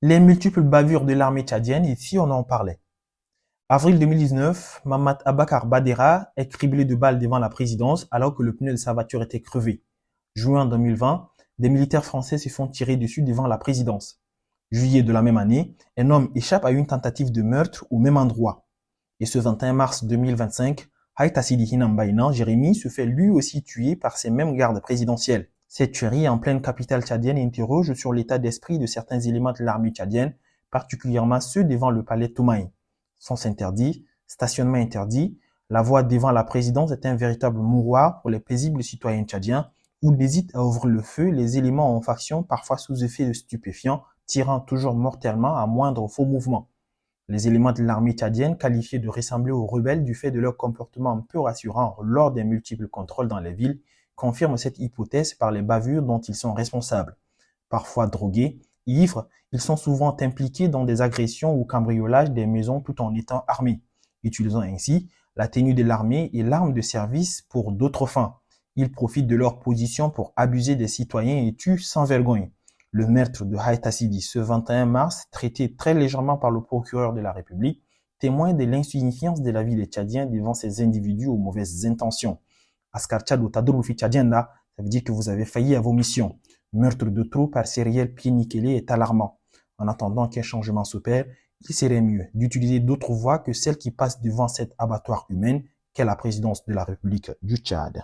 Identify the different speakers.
Speaker 1: Les multiples bavures de l'armée tchadienne, ici on en parlait. Avril 2019, Mamad Abakar Badera est criblé de balles devant la présidence alors que le pneu de sa voiture était crevé. Juin 2020, des militaires français se font tirer dessus devant la présidence. Juillet de la même année, un homme échappe à une tentative de meurtre au même endroit. Et ce 21 mars 2025, Haïta Sidi Hinambaïna, Jérémy, se fait lui aussi tuer par ces mêmes gardes présidentiels. Cette tuerie en pleine capitale tchadienne interroge sur l'état d'esprit de certains éléments de l'armée tchadienne, particulièrement ceux devant le palais Toumaï. Sens interdit, stationnement interdit, la voie devant la présidence est un véritable mouroir pour les paisibles citoyens tchadiens où n'hésitent à ouvrir le feu les éléments en faction, parfois sous effet de stupéfiants, tirant toujours mortellement à moindre faux mouvement. Les éléments de l'armée tchadienne qualifiés de ressembler aux rebelles du fait de leur comportement peu rassurant lors des multiples contrôles dans les villes confirment cette hypothèse par les bavures dont ils sont responsables. Parfois drogués, ivres, ils sont souvent impliqués dans des agressions ou cambriolages des maisons tout en étant armés, utilisant ainsi la tenue de l'armée et l'arme de service pour d'autres fins. Ils profitent de leur position pour abuser des citoyens et tuent sans vergogne. Le meurtre de Haïta Sidi ce 21 mars, traité très légèrement par le procureur de la République, témoigne de l'insignifiance de la vie des Tchadiens devant ces individus aux mauvaises intentions. Askar Tchad ou Tadroufi Tchadien là, ça veut dire que vous avez failli à vos missions. Meurtre de trop par sériel pied nickelé est alarmant. En attendant qu'un changement s'opère, il serait mieux d'utiliser d'autres voies que celles qui passent devant cet abattoir humain qu'est la présidence de la République du Tchad.